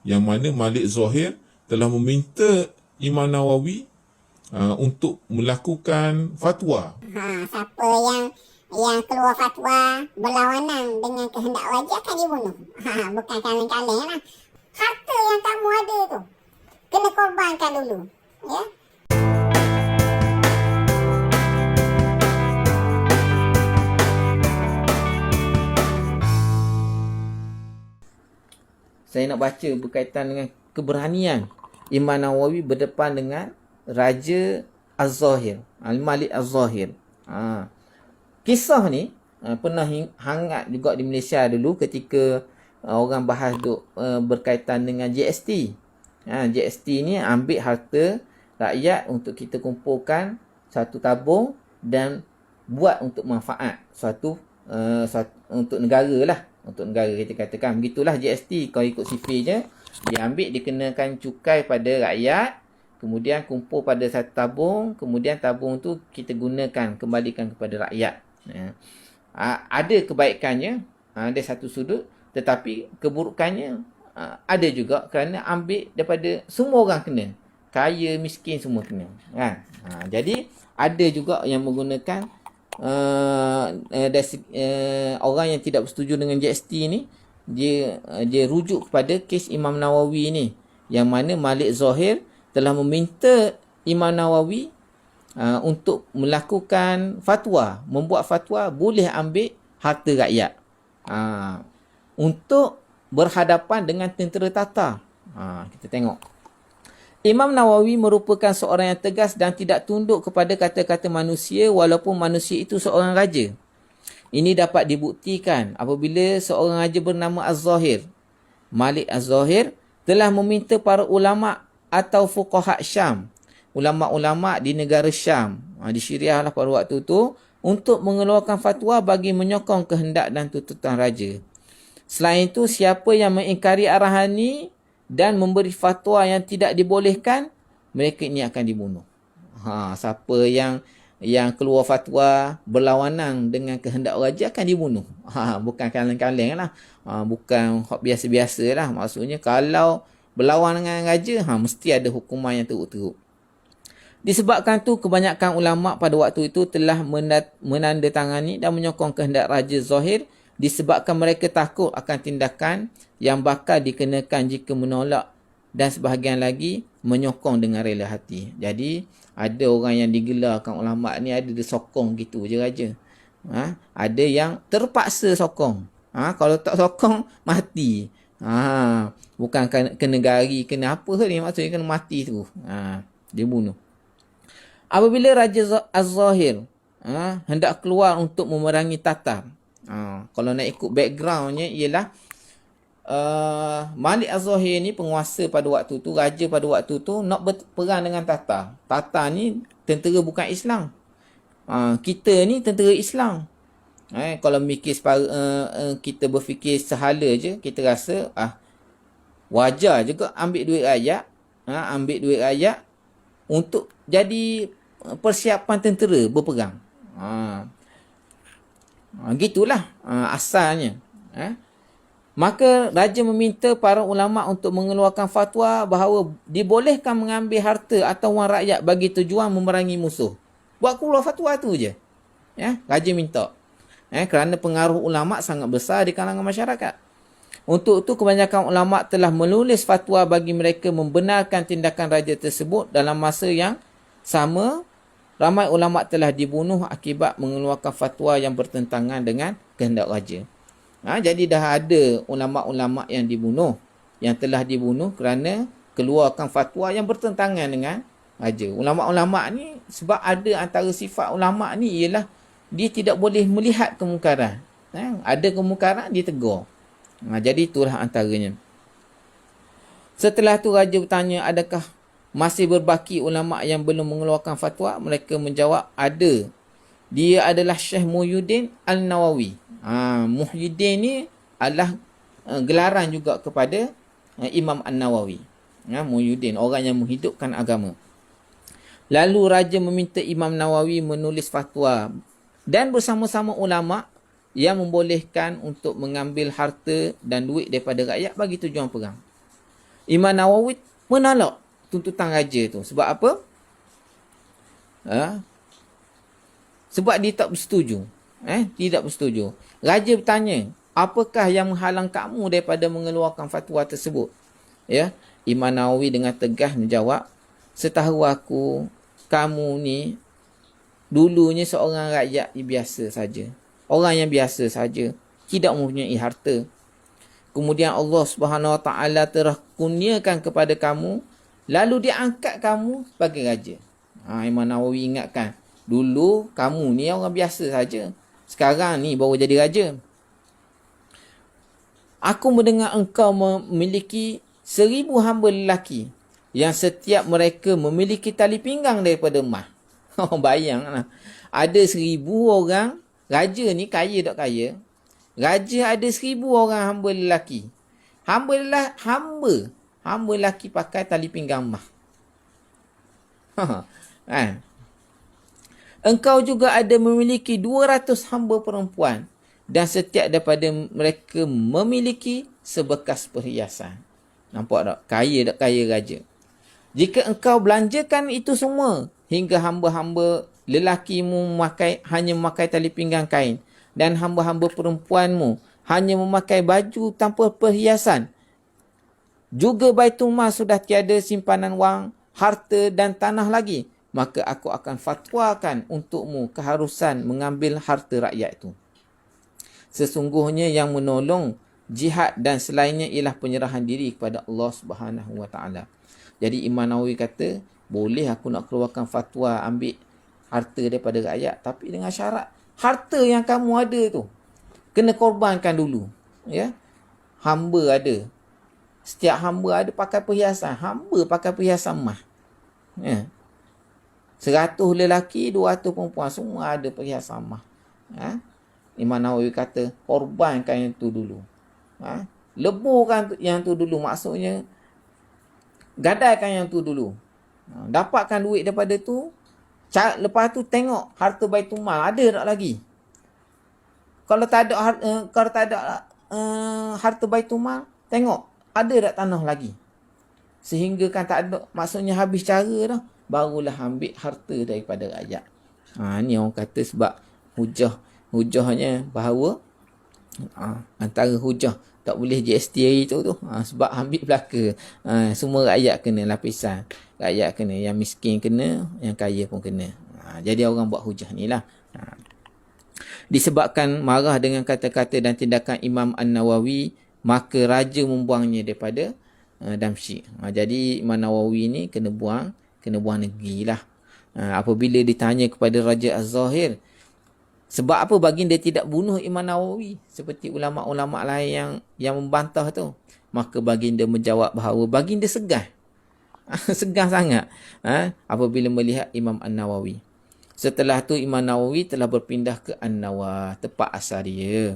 yang mana Malik Zahir telah meminta Imam Nawawi untuk melakukan fatwa. Siapa yang keluar fatwa berlawanan dengan kehendak raja akan dibunuh. Bukan kaleng-kaleng lah. Harta yang kamu ada tu kena korbankan dulu. Ya. Saya nak baca berkaitan dengan keberanian Imam Nawawi berdepan dengan Raja Az-Zahir, Al-Malik Az-Zahir. Kisah ni pernah hangat juga di Malaysia dulu ketika orang bahas berkaitan dengan GST. GST ni ambil harta rakyat untuk kita kumpulkan satu tabung dan buat untuk manfaat suatu untuk negara lah. Untuk negara kita katakan. Begitulah GST. Kalau ikut sifir je, dia ambil, dikenakan cukai pada rakyat, kemudian kumpul pada satu tabung, kemudian tabung tu kita gunakan, kembalikan kepada rakyat. Ada kebaikannya, ada satu sudut, tetapi keburukannya ada juga kerana ambil daripada semua orang kena. Kaya, miskin semua kena. Kan? Jadi ada juga yang menggunakan orang yang tidak bersetuju dengan GST ni, dia rujuk kepada kes Imam Nawawi ni, yang mana Malik Zahir telah meminta Imam Nawawi untuk melakukan fatwa, membuat fatwa boleh ambil harta rakyat untuk berhadapan dengan tentera Tatar. Kita tengok. Imam Nawawi merupakan seorang yang tegas dan tidak tunduk kepada kata-kata manusia walaupun manusia itu seorang raja. Ini dapat dibuktikan apabila seorang raja bernama Az-Zahir, Malik Az-Zahir, telah meminta para ulama atau fuqaha Syam, ulama-ulama di negara Syam, di Syriah lah pada waktu itu, untuk mengeluarkan fatwa bagi menyokong kehendak dan tuntutan raja. Selain itu, siapa yang mengingkari arahan ini dan memberi fatwa yang tidak dibolehkan, mereka ini akan dibunuh. Siapa yang keluar fatwa berlawanan dengan kehendak raja akan dibunuh. Bukan kaleng-kaleng lah. Bukan biasa-biasa lah. Maksudnya kalau berlawan dengan raja, mesti ada hukuman yang teruk-teruk. Disebabkan tu kebanyakan ulama pada waktu itu telah menandatangani dan menyokong kehendak Raja Zahir, disebabkan mereka takut akan tindakan yang bakal dikenakan jika menolak, dan sebahagian lagi menyokong dengan rela hati. Jadi ada orang yang digelarkan ulama ni, ada dia sokong gitu je raja. Ada yang terpaksa sokong. Kalau tak sokong mati. Bukan kena gari, kena apa ni, maksudnya kena mati tu. Dia bunuh. Apabila Raja Az-Zahir hendak keluar untuk memerangi Tatar. Kalau nak ikut backgroundnya ialah Malik Az-Zahir ni penguasa pada waktu tu, raja pada waktu tu, nak berperang dengan Tatar. Tatar ni tentera bukan Islam. Kita ni tentera Islam. Kalau kita berfikir sehala je, kita rasa wajar juga ambil duit rakyat, untuk jadi persiapan tentera berperang. Gitulah asalnya. Maka raja meminta para ulama untuk mengeluarkan fatwa bahawa dibolehkan mengambil harta atau wang rakyat bagi tujuan memerangi musuh. Buat keluar fatwa tu je. Raja minta. Kerana pengaruh ulama sangat besar di kalangan masyarakat. Untuk itu kebanyakan ulama telah menulis fatwa bagi mereka membenarkan tindakan raja tersebut. Dalam masa yang sama, ramai ulama telah dibunuh akibat mengeluarkan fatwa yang bertentangan dengan kehendak raja. Jadi dah ada ulama-ulama yang dibunuh, yang telah dibunuh kerana keluarkan fatwa yang bertentangan dengan raja. Ulama-ulama ni, sebab ada antara sifat ulama ni ialah dia tidak boleh melihat kemungkaran. Ada kemungkaran, dia tegur. Jadi itulah antaranya. Setelah tu raja bertanya, adakah masih berbaki ulama yang belum mengeluarkan fatwa? Mereka menjawab, ada. Dia adalah Syekh Muhyiddin Al-Nawawi. Muhyiddin ni adalah gelaran juga kepada Imam An-Nawawi. Muhyiddin, orang yang menghidupkan agama. Lalu raja meminta Imam Nawawi menulis fatwa dan bersama-sama ulama yang membolehkan untuk mengambil harta dan duit daripada rakyat bagi tujuan perang. Imam Nawawi menolak tuntutan raja tu. Sebab apa? Sebab dia tak bersetuju. Tidak bersetuju. Raja bertanya, apakah yang menghalang kamu daripada mengeluarkan fatwa tersebut? Ya, Imam Nawawi dengan tegas menjawab, setahu aku, kamu ni dulunya seorang rakyat biasa saja. Orang yang biasa saja. Tidak mempunyai harta. Kemudian Allah Subhanahu Wa Taala telah kurniakan kepada kamu, lalu dia angkat kamu sebagai raja. Imam Nawawi ingatkan, dulu kamu ni orang biasa saja. Sekarang ni baru jadi raja. Aku mendengar engkau memiliki 1000 hamba lelaki yang setiap mereka memiliki tali pinggang daripada emas. Bayanglah. Ada 1000 orang, raja ni kaya tak kaya. Raja ada 1000 orang hamba lelaki. Hamba lelaki pakai tali pinggang emas. Engkau juga ada memiliki 200 hamba perempuan dan setiap daripada mereka memiliki sebekas perhiasan. Nampak tak? Kaya tak kaya raja. Jika engkau belanjakan itu semua hingga hamba-hamba lelakimu hanya memakai tali pinggang kain dan hamba-hamba perempuanmu hanya memakai baju tanpa perhiasan, juga Baitul Mal sudah tiada simpanan wang, harta dan tanah lagi, maka aku akan fatwakan untukmu keharusan mengambil harta rakyat itu. Sesungguhnya yang menolong jihad dan selainnya ialah penyerahan diri kepada Allah Subhanahu Wa Taala. Jadi Imam Nawawi kata, boleh aku nak keluarkan fatwa ambil harta daripada rakyat, tapi dengan syarat harta yang kamu ada tu kena korbankan dulu. Ya, hamba ada. Setiap hamba ada pakai perhiasan. Hamba pakai perhiasan emas. Ya. 100 lelaki, 200 perempuan, semua ada perhiasan emas. Imam Nawawi kata, korbankan yang tu dulu. Leburkan yang tu dulu. Maksudnya, gadaikan yang tu dulu. Dapatkan duit daripada tu. Lepas tu tengok harta Baitul Mal ada tak lagi. Kalau tak ada harta Baitul Mal, tengok ada tak tanah lagi. Sehingga kan tak ada, maksudnya habis cara dah, barulah ambil harta daripada rakyat. Ni orang kata sebab hujahnya bahawa antara hujah tak boleh GST hari tu sebab ambil belaka. Semua rakyat kena lapisan. Rakyat kena, yang miskin kena, yang kaya pun kena. Jadi orang buat hujah ni lah. Disebabkan marah dengan kata-kata dan tindakan Imam An-Nawawi, maka raja membuangnya daripada Damsyik. Jadi Imam Nawawi ni kena buang negeri lah. Apabila ditanya kepada Raja Az-Zahir, sebab apa baginda tidak bunuh Imam Nawawi seperti ulama-ulama lain yang membantah tu, maka baginda menjawab bahawa baginda segan. Segan sangat apabila melihat Imam An-Nawawi. Setelah tu Imam Nawawi telah berpindah ke An-Nawah, tempat asal dia.